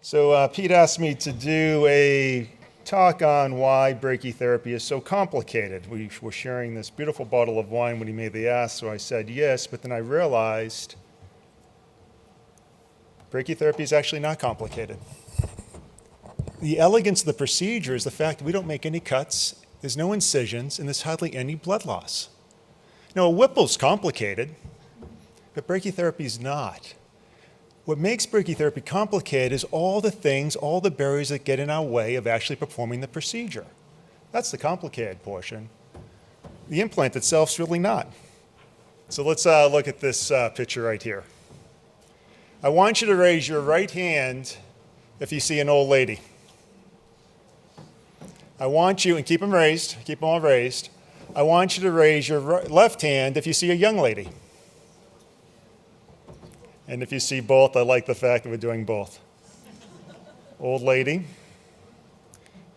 So Pete asked me to do a talk on why brachytherapy is so complicated. We were sharing this beautiful bottle of wine when he made the ask, so I said yes, but then I realized brachytherapy is actually not complicated. The elegance of the procedure is the fact that we don't make any cuts, there's no incisions, and there's hardly any blood loss. Now, a Whipple's complicated, but brachytherapy is not. What makes brachytherapy complicated is all the things, all the barriers that get in our way of actually performing the procedure. That's the complicated portion. The implant itself is really not. So let's look at this picture right here. I want you to raise your right hand if you see an old lady. I want you, and keep them raised, keep them all raised. I want you to raise your left hand if you see a young lady. And if you see both, I like the fact that we're doing both. Old lady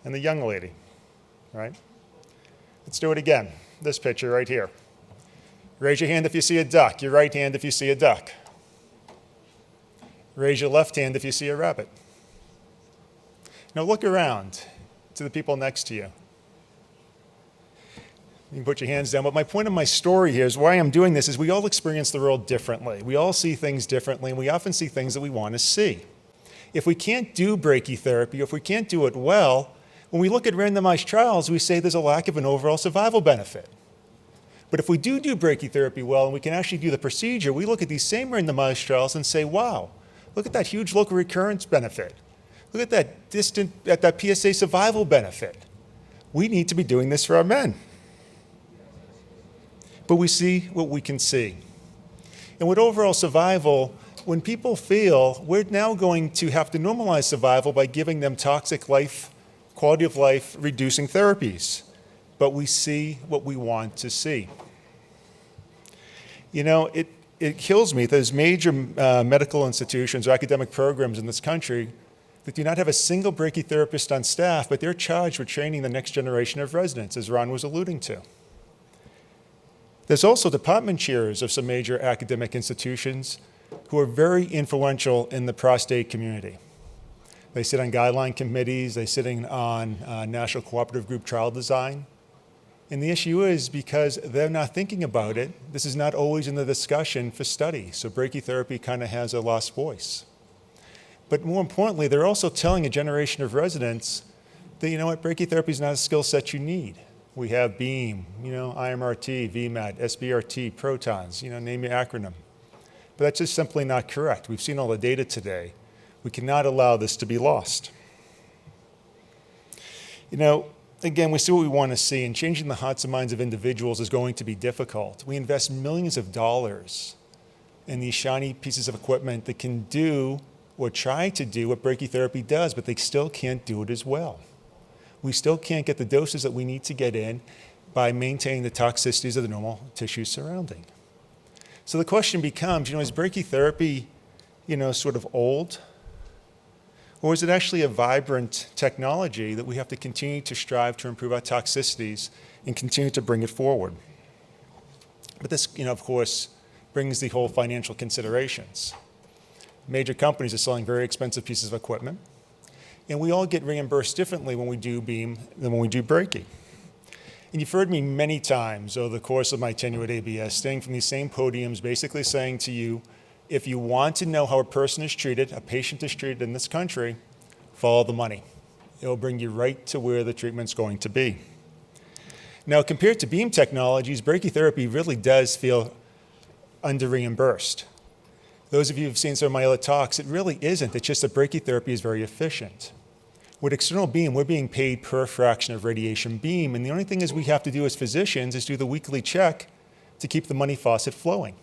and the young lady, right? Let's do it again. This picture right here. Raise your hand if you see a duck, your right hand if you see a duck. Raise your left hand if you see a rabbit. Now look around to the people next to you. You can put your hands down, but my point of my story here is why I'm doing this is we all experience the world differently. We all see things differently, and we often see things that we want to see. If we can't do brachytherapy, if we can't do it well, when we look at randomized trials, we say there's a lack of an overall survival benefit. But if we do brachytherapy well and we can actually do the procedure, we look at these same randomized trials and say, wow, look at that huge local recurrence benefit. Look at that PSA survival benefit. We need to be doing this for our men. But we see what we can see. And with overall survival, when people feel we're now going to have to normalize survival by giving them toxic life, quality of life reducing therapies, but we see what we want to see. You know, it kills me that there's major medical institutions or academic programs in this country that do not have a single brachytherapist on staff, but they're charged with training the next generation of residents, as Ron was alluding to. There's also department chairs of some major academic institutions who are very influential in the prostate community. They sit on guideline committees, they sit on National Cooperative Group trial design. And the issue is because they're not thinking about it, this is not always in the discussion for study. So brachytherapy kind of has a lost voice. But more importantly, they're also telling a generation of residents that, you know what, brachytherapy is not a skill set you need. We have BEAM, IMRT, VMAT, SBRT, protons, name your acronym. But that's just simply not correct. We've seen all the data today. We cannot allow this to be lost. Again, we see what we want to see, and changing the hearts and minds of individuals is going to be difficult. We invest millions of dollars in these shiny pieces of equipment that can do or try to do what brachytherapy does, but they still can't do it as well. We still can't get the doses that we need to get in by maintaining the toxicities of the normal tissues surrounding. So the question becomes, is brachytherapy, sort of old? Or is it actually a vibrant technology that we have to continue to strive to improve our toxicities and continue to bring it forward? But this, of course, brings the whole financial considerations. Major companies are selling very expensive pieces of equipment. And we all get reimbursed differently when we do BEAM than when we do brachy. And you've heard me many times over the course of my tenure at ABS, staying from these same podiums, basically saying to you, if you want to know how a person is treated, a patient is treated in this country, follow the money. It'll bring you right to where the treatment's going to be. Now, compared to BEAM technologies, brachytherapy really does feel under-reimbursed. Those of you who've seen some of my other talks, it really isn't. It's just that brachytherapy is very efficient. With external beam, we're being paid per fraction of radiation beam, and the only thing is we have to do as physicians is do the weekly check to keep the money faucet flowing.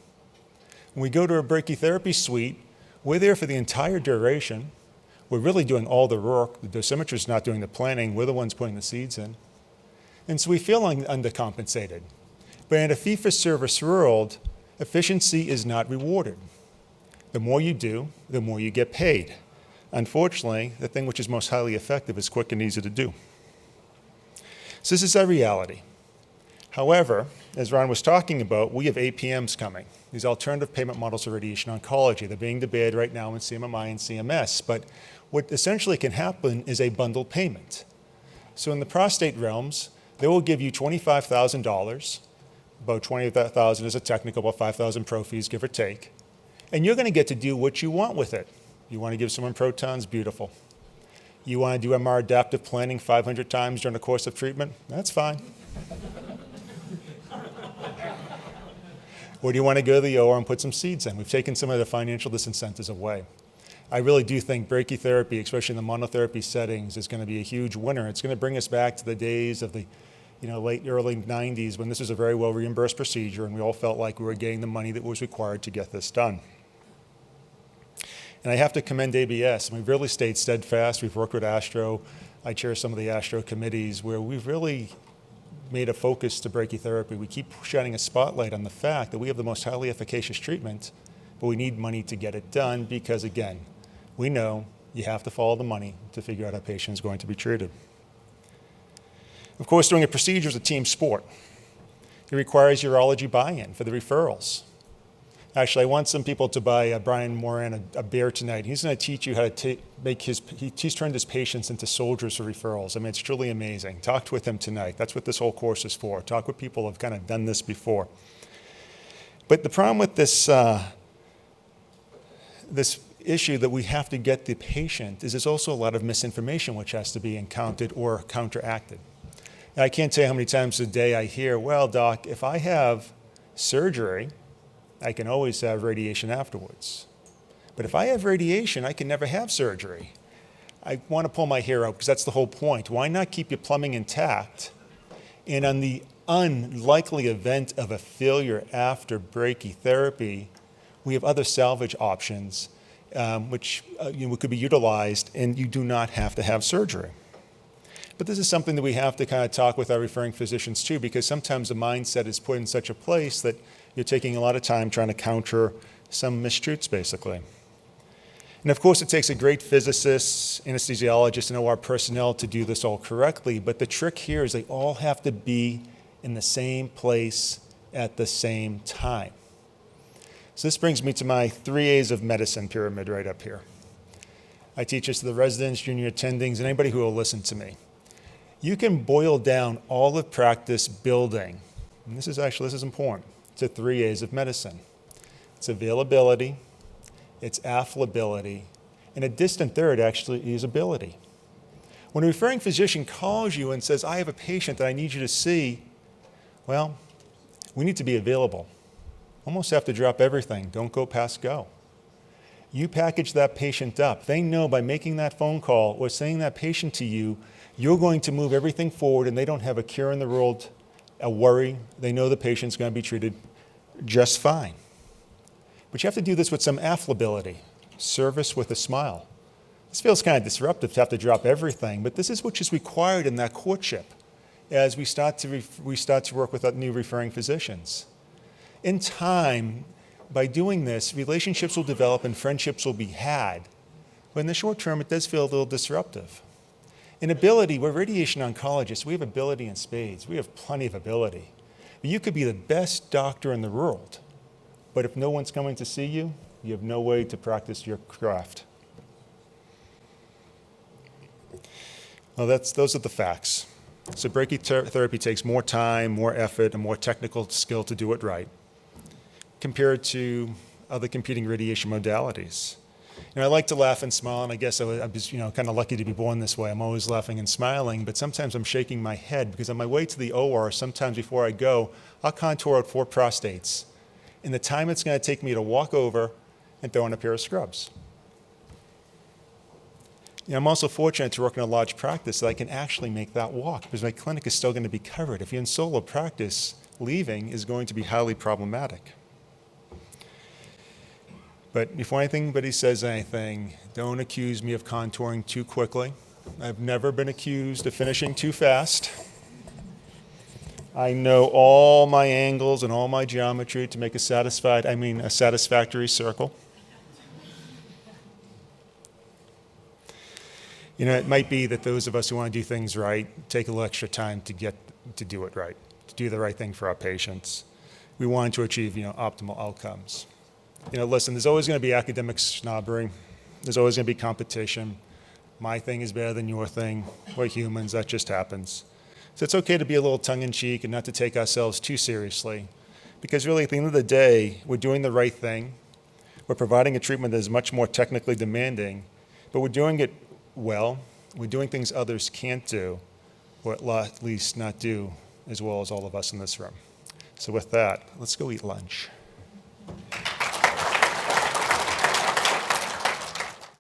When we go to a brachytherapy suite, we're there for the entire duration. We're really doing all the work. The dosimetrist is not doing the planning. We're the ones putting the seeds in. And so we feel undercompensated. But in a fee-for-service world, efficiency is not rewarded. The more you do, the more you get paid. Unfortunately, the thing which is most highly effective is quick and easy to do. So this is our reality. However, as Ron was talking about, we have APMs coming. These alternative payment models of radiation oncology. They're being debated right now in CMMI and CMS, but what essentially can happen is a bundled payment. So in the prostate realms, they will give you $25,000, about $20,000 is a technical, about $5,000 pro fees, give or take, and you're going to get to do what you want with it. You want to give someone protons? Beautiful. You want to do MR adaptive planning 500 times during the course of treatment? That's fine. Or do you want to go to the OR and put some seeds in? We've taken some of the financial disincentives away. I really do think brachytherapy, especially in the monotherapy settings, is going to be a huge winner. It's going to bring us back to the days of the late, early 90s when this was a very well reimbursed procedure and we all felt like we were getting the money that was required to get this done. And I have to commend ABS. We've really stayed steadfast. We've worked with Astro. I chair some of the Astro committees where we've really made a focus to brachytherapy. We keep shining a spotlight on the fact that we have the most highly efficacious treatment, but we need money to get it done because, again, we know you have to follow the money to figure out how a patient is going to be treated. Of course, doing a procedure is a team sport. It requires urology buy-in for the referrals. Actually, I want some people to buy Brian Moran a beer tonight. He's going to teach you how to he's turned his patients into soldiers for referrals. I mean, it's truly amazing. Talk with him tonight. That's what this whole course is for. Talk with people who have kind of done this before. But the problem with this issue that we have to get the patient is there's also a lot of misinformation which has to be encountered or counteracted. And I can't tell you how many times a day I hear, well, doc, if I have surgery, I can always have radiation afterwards. But if I have radiation, I can never have surgery. I want to pull my hair out because that's the whole point. Why not keep your plumbing intact? And on the unlikely event of a failure after brachytherapy, we have other salvage options which could be utilized, and you do not have to have surgery. But this is something that we have to kind of talk with our referring physicians too, because sometimes the mindset is put in such a place that you're taking a lot of time trying to counter some mistruths, basically. And of course, it takes a great physicist, anesthesiologist, and OR personnel to do this all correctly, but the trick here is they all have to be in the same place at the same time. So this brings me to my 3 A's of medicine pyramid right up here. I teach this to the residents, junior attendings, and anybody who will listen to me. You can boil down all of practice building, and this is important, to 3 A's of medicine. It's availability, it's affability, and a distant third actually is ability. When a referring physician calls you and says, I have a patient that I need you to see, well, we need to be available. Almost have to drop everything. Don't go past go. You package that patient up. They know by making that phone call or sending that patient to you, you're going to move everything forward and they don't have a care in the world, a worry. They know the patient's going to be treated just fine. But you have to do this with some affability, service with a smile. This feels kind of disruptive to have to drop everything, but this is what is required in that courtship as we start to work with new referring physicians. In time, by doing this, relationships will develop and friendships will be had. But in the short term, it does feel a little disruptive. In ability, we're radiation oncologists. We have ability in spades. We have plenty of ability. But you could be the best doctor in the world, but if no one's coming to see you, you have no way to practice your craft. Well, those are the facts. So brachytherapy takes more time, more effort, and more technical skill to do it right compared to other competing radiation modalities. I like to laugh and smile, and I guess I'm just kind of lucky to be born this way. I'm always laughing and smiling, but sometimes I'm shaking my head because on my way to the OR, sometimes before I go, I'll contour out 4 prostates. And the time it's going to take me to walk over and throw in a pair of scrubs. I'm also fortunate to work in a large practice that I can actually make that walk because my clinic is still going to be covered. If you're in solo practice, leaving is going to be highly problematic. But before anybody says anything, don't accuse me of contouring too quickly. I've never been accused of finishing too fast. I know all my angles and all my geometry to make a satisfactory circle. It might be that those of us who want to do things right take a little extra time to get to do it right, to do the right thing for our patients. We want to achieve, optimal outcomes. Listen, there's always going to be academic snobbery. There's always going to be competition. my thing is better than your thing. We're humans, that just happens. So it's okay to be a little tongue-in-cheek and not to take ourselves too seriously. Because really, at the end of the day, we're doing the right thing. We're providing a treatment that is much more technically demanding, but we're doing it well. We're doing things others can't do, or at least not do as well as all of us in this room. So with that, let's go eat lunch.